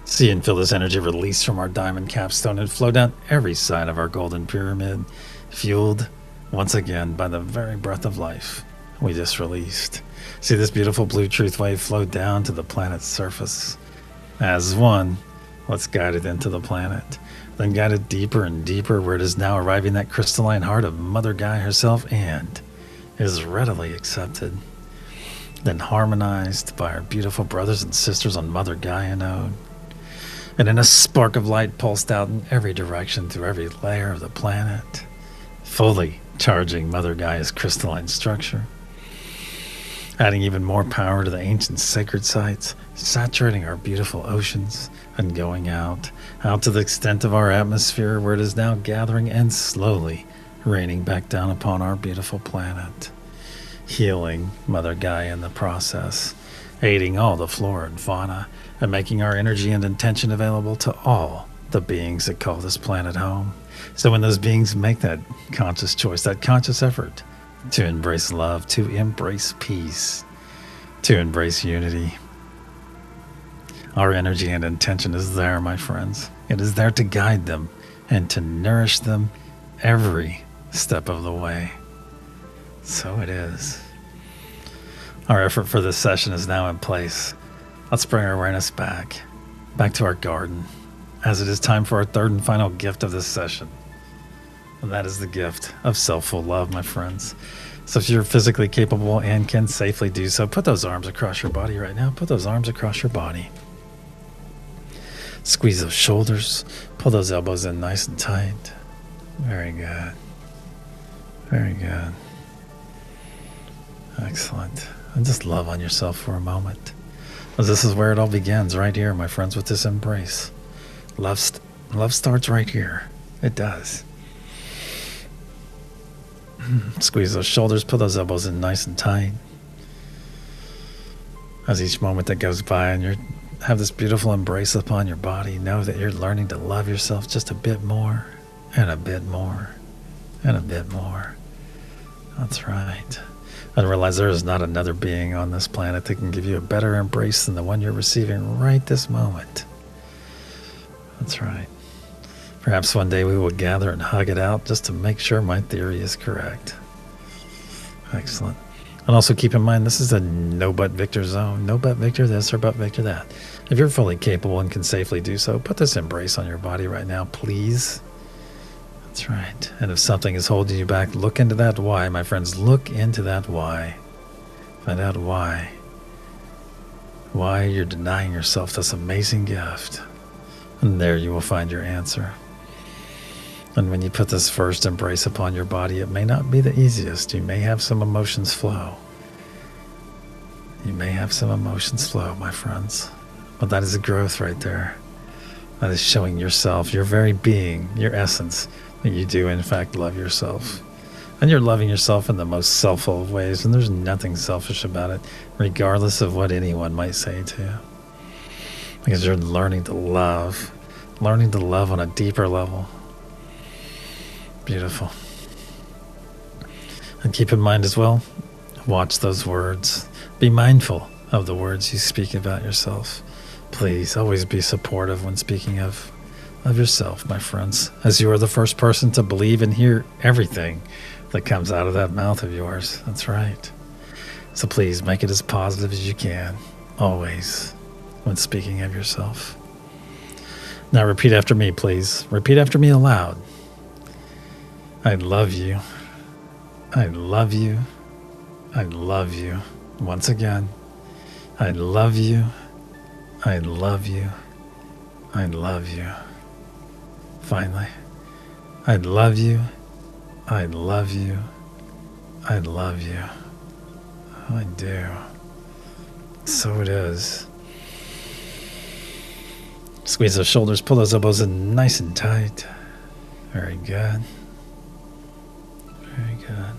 See and feel this energy release from our diamond capstone and flow down every side of our golden pyramid, fueled once again by the very breath of life we just released. See this beautiful blue truth wave flow down to the planet's surface. As 1, let's guide it into the planet. Then guide it deeper and deeper where it is now arriving that crystalline heart of Mother Gaia herself and is readily accepted. Then harmonized by our beautiful brothers and sisters on Mother Gaia node. And in a spark of light pulsed out in every direction through every layer of the planet, fully charging Mother Gaia's crystalline structure, adding even more power to the ancient sacred sites, saturating our beautiful oceans, and going out to the extent of our atmosphere where it is now gathering and slowly raining back down upon our beautiful planet, healing Mother Gaia in the process, aiding all the flora and fauna, and making our energy and intention available to all the beings that call this planet home. So when those beings make that conscious choice, that conscious effort to embrace love, to embrace peace, to embrace unity, our energy and intention is there, my friends. It is there to guide them and to nourish them every step of the way. So it is. Our effort for this session is now in place. Let's bring our awareness back to our garden, as it is time for our third and final gift of this session. And that is the gift of self-full love, my friends. So if you're physically capable and can safely do so, put those arms across your body right now. Put those arms across your body. Squeeze those shoulders. Pull those elbows in nice and tight. Very good. Very good. Excellent. And just love on yourself for a moment. Because this is where it all begins, right here, my friends, with this embrace. Love starts right here. It does. Squeeze those shoulders, put those elbows in nice and tight. As each moment that goes by and you have this beautiful embrace upon your body, know that you're learning to love yourself just a bit more, and a bit more, and a bit more. That's right. And realize there is not another being on this planet that can give you a better embrace than the one you're receiving right this moment. That's right. Perhaps one day we will gather and hug it out just to make sure my theory is correct. Excellent. And also keep in mind, this is a no but victor zone. No but victor this or but victor that. If you're fully capable and can safely do so, put this embrace on your body right now, please. That's right. And if something is holding you back, look into that why, my friends. Look into that why. Find out why. Why you're denying yourself this amazing gift. And there you will find your answer. And when you put this first embrace upon your body, it may not be the easiest. You may have some emotions flow. You may have some emotions flow, my friends. But that is a growth right there. That is showing yourself, your very being, your essence, that you do in fact love yourself. And you're loving yourself in the most selfful of ways, and there's nothing selfish about it, regardless of what anyone might say to you. Because you're learning to love on a deeper level. Beautiful. And keep in mind as well, watch those words. Be mindful of the words you speak about yourself. Please always be supportive when speaking of yourself, my friends, as you are the first person to believe and hear everything that comes out of that mouth of yours. That's right. So please make it as positive as you can, always, when speaking of yourself. Now repeat after me, please. Repeat after me aloud. I love you. I love you. I love you. Once again, I love you. I love you. I love you. Finally, I love you. I love you. I love you. I do. So it is. Squeeze those shoulders, pull those elbows in nice and tight. Very good. Very good.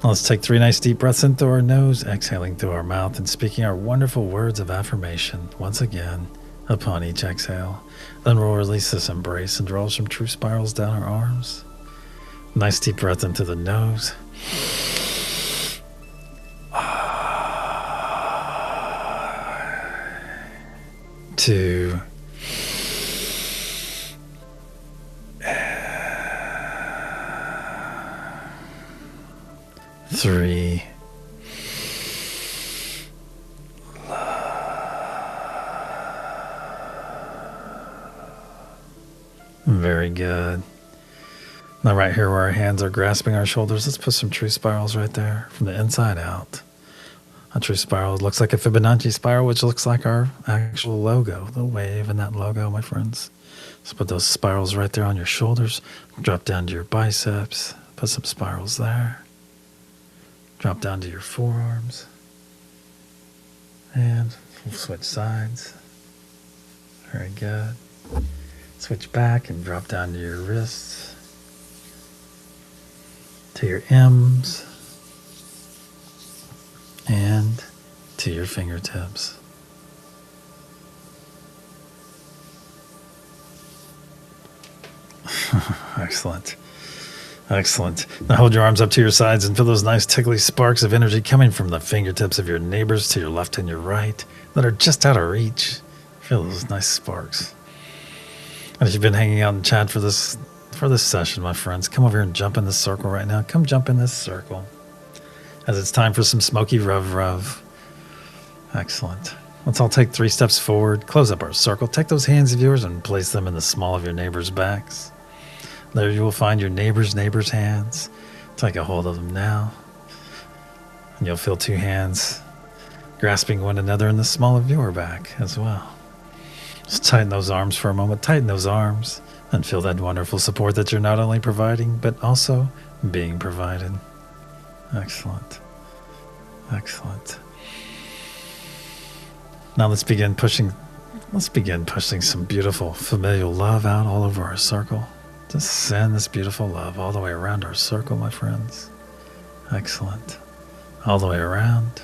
Let's take 3 nice deep breaths in through our nose, exhaling through our mouth, and speaking our wonderful words of affirmation once again upon each exhale. Then we'll release this embrace and draw some true spirals down our arms. Nice deep breath into the nose. 2. 3. Very good. Now right here where our hands are grasping our shoulders, let's put some true spirals right there from the inside out. A true spiral looks like a Fibonacci spiral, which looks like our actual logo, the wave in that logo, my friends. So put those spirals right there on your shoulders. Drop down to your biceps. Put some spirals there. Drop down to your forearms. And we'll switch sides. Very good. Switch back and drop down to your wrists. To your M's. And to your fingertips. Excellent. Excellent. Now hold your arms up to your sides and feel those nice tickly sparks of energy coming from the fingertips of your neighbors to your left and your right that are just out of reach. Feel those nice sparks. And if you've been hanging out in chat for this session, my friends, come over here and jump in this circle right now. Come jump in this circle. As it's time for some smoky rev. Excellent. Let's all take 3 steps forward, close up our circle, take those hands of yours and place them in the small of your neighbor's backs. There you will find your neighbor's hands. Take a hold of them now. And you'll feel 2 hands grasping one another in the small of your back as well. Just tighten those arms for a moment, tighten those arms, and feel that wonderful support that you're not only providing, but also being provided. Excellent. Excellent. Now let's begin pushing some beautiful familial love out all over our circle. Just send this beautiful love all the way around our circle, my friends. Excellent. All the way around.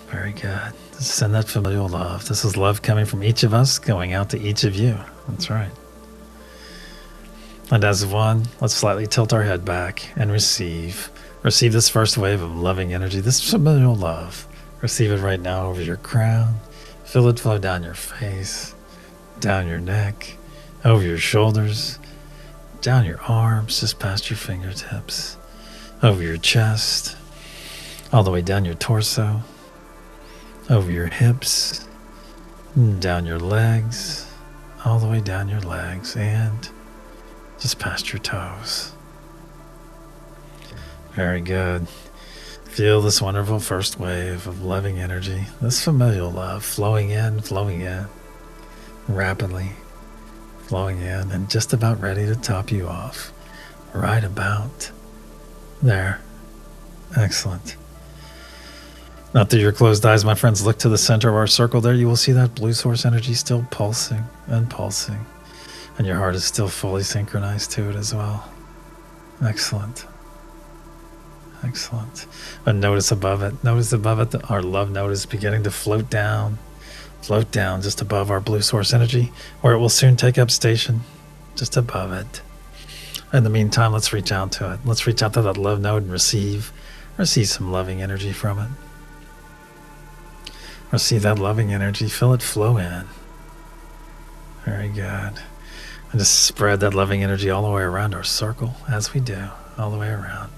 Very good. Just send that familial love. This is love coming from each of us, going out to each of you. That's right. And as one, let's slightly tilt our head back and receive. Receive this first wave of loving energy, this familial love. Receive it right now over your crown. Feel it flow down your face, down your neck, over your shoulders, down your arms, just past your fingertips, over your chest, all the way down your torso, over your hips, down your legs, all the way down your legs, and just past your toes. Very good. Feel this wonderful first wave of loving energy, this familial love flowing in, rapidly flowing in, and just about ready to top you off. Right about there. Excellent. Now through your closed eyes, my friends, look to the center of our circle there. You will see that blue source energy still pulsing and pulsing. And your heart is still fully synchronized to it as well. Excellent. Excellent. And notice above it that our love note is beginning to float down just above our blue source energy, where it will soon take up station just above it. In the meantime, let's reach out to it. Let's reach out to that love note and receive some loving energy from it. Receive that loving energy. Feel it flow in. Very good. And just spread that loving energy all the way around our circle, as we do, all the way around.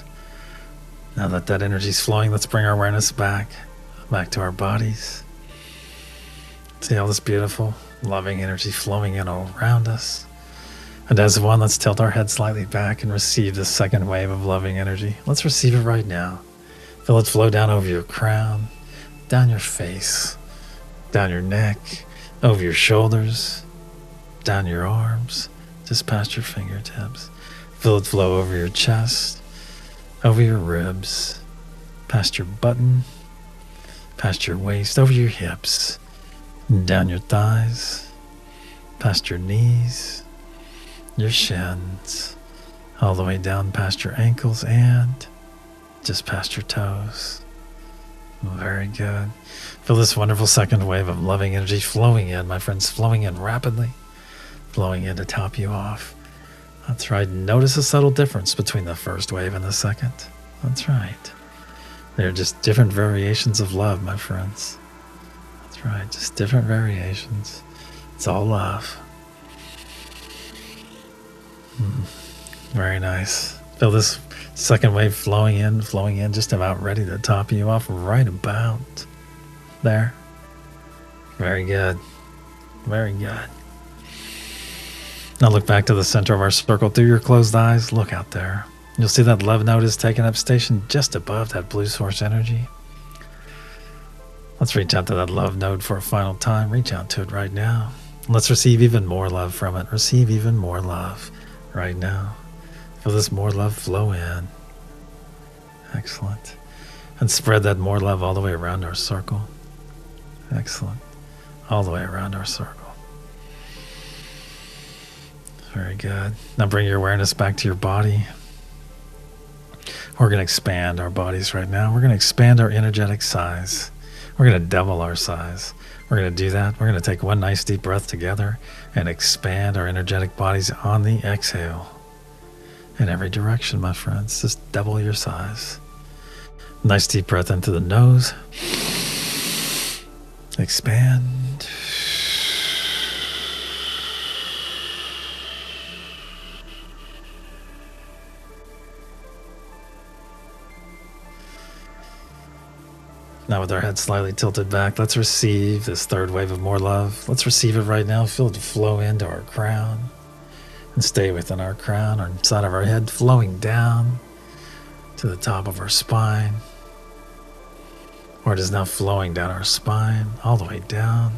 Now that that energy is flowing, let's bring our awareness back to our bodies. See all this beautiful, loving energy flowing in all around us. And as one, let's tilt our head slightly back and receive this second wave of loving energy. Let's receive it right now. Feel it flow down over your crown, down your face, down your neck, over your shoulders, down your arms, just past your fingertips. Feel it flow over your chest, over your ribs, past your button, past your waist, over your hips, down your thighs, past your knees, your shins, all the way down past your ankles and just past your toes. Very good. Feel this wonderful second wave of loving energy flowing in, my friends, flowing in rapidly, flowing in to top you off. That's right. Notice a subtle difference between the first wave and the second. That's right. They're just different variations of love, my friends. That's right. Just different variations. It's all love. Very nice. Feel this second wave flowing in, just about ready to top you off right about there. Very good. Very good. Now look back to the center of our circle through your closed eyes. Look out there. You'll see that love note is taking up station just above that blue source energy. Let's reach out to that love node for a final time. Reach out to it right now. Let's receive even more love from it. Receive even more love right now. Feel this more love flow in. Excellent. And spread that more love all the way around our circle. Excellent. All the way around our circle. Very good. Now bring your awareness back to your body. We're going to expand our bodies right now. We're going to expand our energetic size. We're going to double our size. We're going to do that. We're going to take one nice deep breath together and expand our energetic bodies on the exhale. In every direction, my friends. Just double your size. Nice deep breath into the nose. Expand. Now with our head slightly tilted back, let's receive this third wave of more love. Let's receive it right now. Feel it flow into our crown and stay within our crown, or inside of our head, flowing down to the top of our spine. Or it is now flowing down our spine, all the way down,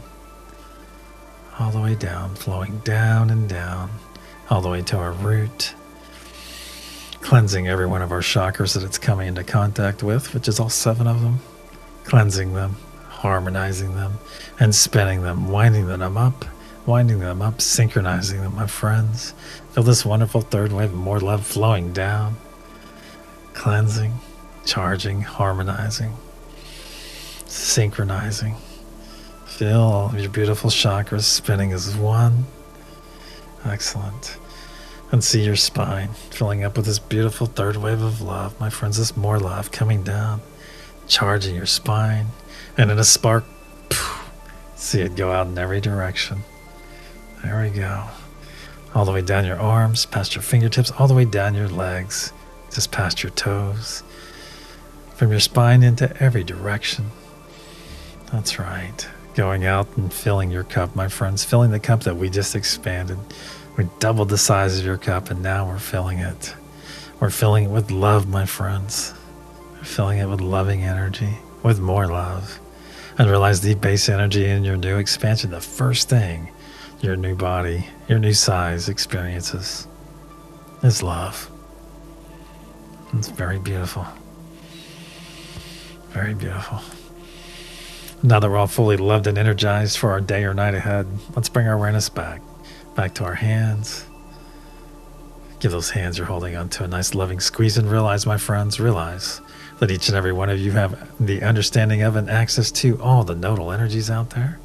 flowing down and down, all the way to our root, cleansing every one of our chakras that it's coming into contact with, which is all 7 of them, cleansing them, harmonizing them, and spinning them, winding them up, synchronizing them, my friends. Feel this wonderful third wave of more love flowing down, cleansing, charging, harmonizing, synchronizing. Feel all of your beautiful chakras spinning as one. Excellent. And see your spine filling up with this beautiful third wave of love, my friends. This more love coming down, charging your spine, and in a spark, see it go out in every direction. There we go. All the way down your arms, past your fingertips, all the way down your legs, just past your toes, from your spine into every direction. That's right. Going out and filling your cup, my friends, filling the cup that we just expanded. We doubled the size of your cup, and now we're filling it. We're filling it with love, my friends. We're filling it with loving energy, with more love. And realize the base energy in your new expansion, the first thing your new body, your new size experiences is love. It's very beautiful. Very beautiful. Now that we're all fully loved and energized for our day or night ahead, let's bring our awareness back to our hands. Give those hands you're holding onto a nice loving squeeze, and realize, my friends, realize that each and every one of you have the understanding of and access to all the nodal energies out there.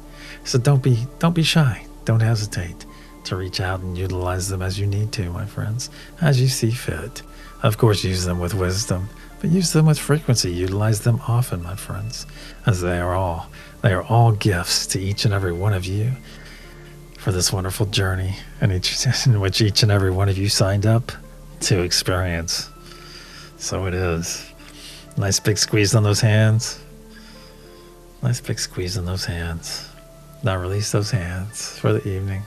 So don't be shy. Don't hesitate to reach out and utilize them as you need to, my friends, as you see fit. Of course, use them with wisdom, but use them with frequency. Utilize them often, my friends, as they are all gifts to each and every one of you for this wonderful journey, in which each and every one of you signed up to experience. So it is. Nice big squeeze on those hands. Nice big squeeze on those hands. Now release those hands for the evening.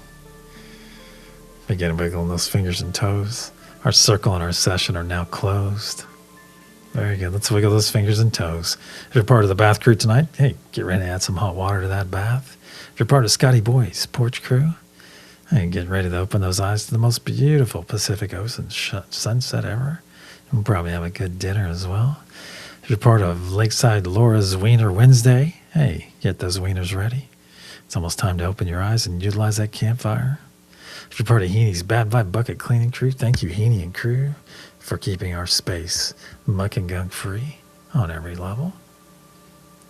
Begin wiggling those fingers and toes. Our circle and our session are now closed. Very good. Let's wiggle those fingers and toes. If you're part of the bath crew tonight, hey, get ready to add some hot water to that bath. If you're part of Scotty Boy's porch crew, hey, get ready to open those eyes to the most beautiful Pacific Ocean sunset ever. We'll probably have a good dinner as well. If you're part of Lakeside Laura's Wiener Wednesday, hey, get those wieners ready. It's almost time to open your eyes and utilize that campfire. If you're part of Heenie's Bad Vibe Bucket Cleaning Crew, thank you, Heenie and crew, for keeping our space muck and gunk free on every level.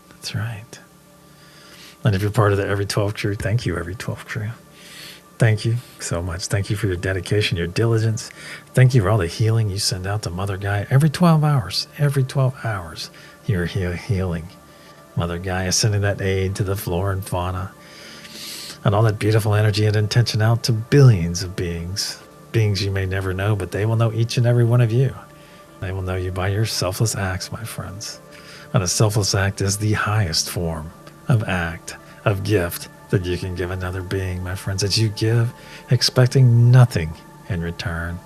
That's right. And if you're part of the Every 12 crew, thank you, Every 12 crew. Thank you so much. Thank you for your dedication, your diligence. Thank you for all the healing you send out to Mother Gaia every 12 hours. Every 12 hours, you're healing. Mother Gaia sending that aid to the flora and fauna and all that beautiful energy and intention out to billions of beings. Beings you may never know, but they will know each and every one of you. They will know you by your selfless acts, my friends. And a selfless act is the highest form of act, of gift, that you can give another being, my friends, that you give expecting nothing in return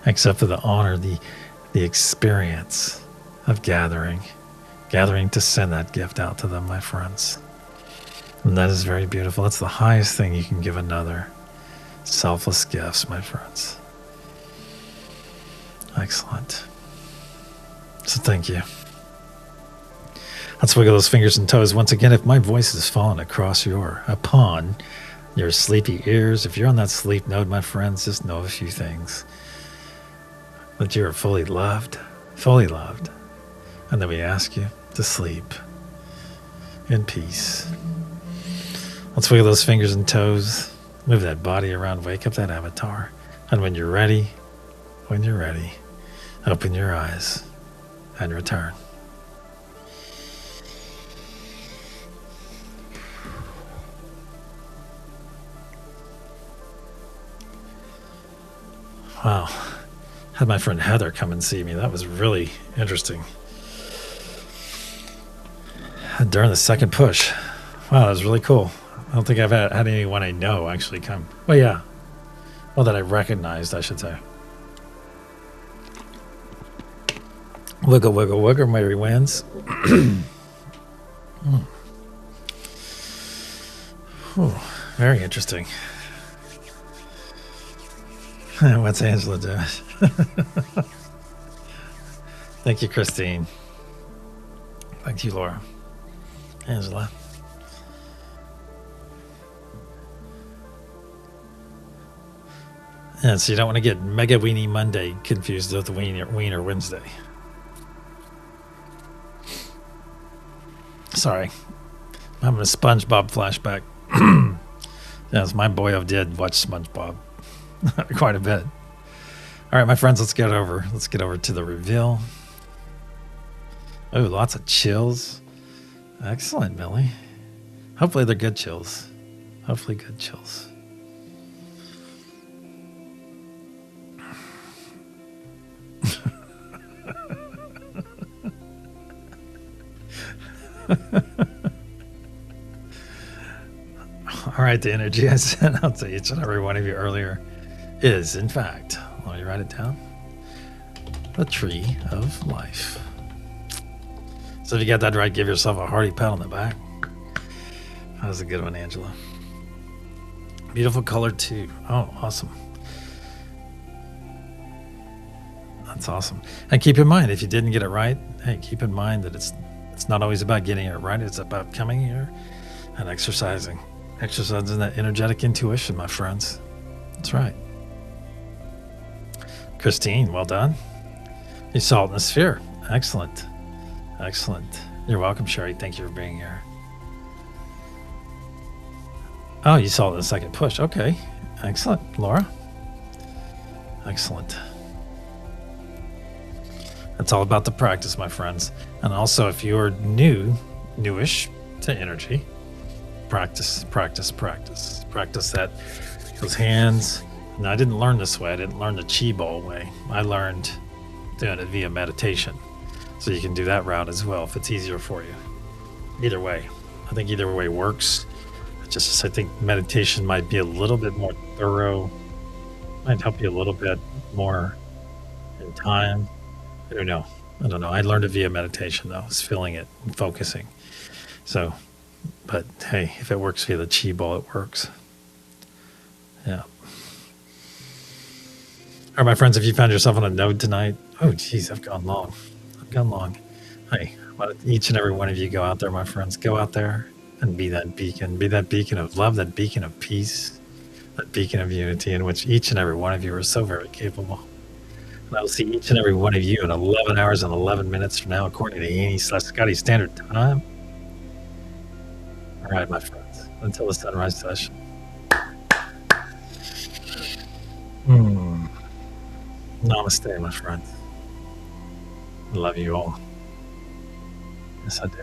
except for the honor, the experience of gathering to send that gift out to them, my friends. And that is very beautiful. That's the highest thing you can give another. Selfless gifts, my friends. Excellent. So thank you. Let's wiggle those fingers and toes. Once again, if my voice has fallen upon your sleepy ears, if you're on that sleep node, my friends, just know a few things. That you are fully loved, and that we ask you to sleep in peace. Let's wiggle those fingers and toes. Move that body around, wake up that avatar. And when you're ready, open your eyes and return. Wow. Had my friend Heather come and see me. That was really interesting. During the second push. Wow, that was really cool. I don't think I've had anyone I know actually come. Well, yeah. Well, that I recognized, I should say. Wiggle, wiggle, wiggle, Mary wins. Very interesting. What's Angela doing? Thank you, Christine. Thank you, Laura. Angela. Yeah, so you don't want to get Mega Weenie Monday confused with Wiener Wednesday. Sorry. I'm having a SpongeBob flashback. Yes, my boy did watch SpongeBob. Quite a bit. All right, my friends, let's get over to the reveal. Oh, lots of chills. Excellent, Millie. Hopefully they're good chills. Hopefully good chills. All right, the energy I sent out to each and every one of you earlier is, in fact, let me write it down, the tree of life. So if you got that right, give yourself a hearty pat on the back. That was a good one, Angela. Beautiful color too. Oh, awesome. That's awesome. And keep in mind, if you didn't get it right, hey, keep in mind that it's not always about getting it right. It's about coming here and exercising that energetic intuition, my friends. That's right. Christine, well done. You saw it in the sphere. Excellent. Excellent. You're welcome, Sherry. Thank you for being here. Oh, you saw it in the second push. Okay. Excellent. Laura? Excellent. It's all about the practice, my friends. And also, if you're newish to energy, practice that, those hands. Now, I didn't learn this way. I didn't learn the chi bowl way. I learned doing it via meditation. So you can do that route as well if it's easier for you. Either way. I think either way works. I think meditation might be a little bit more thorough. Might help you a little bit more in time. I don't know. I don't know. I learned it via meditation, though. It's feeling it and focusing. So, but hey, if it works via the chi ball, it works. Yeah. All right, my friends, if you found yourself on a node tonight, oh, geez, I've gone long. Hey, why don't each and every one of you go out there, my friends, go out there and be that beacon of love, that beacon of peace, that beacon of unity in which each and every one of you are so very capable. And I will see each and every one of you in 11 hours and 11 minutes from now, according to Annie/Scotty Standard Time. All right, my friends, until the sunrise session. Namaste, my friends. Love you all. Yes, I do.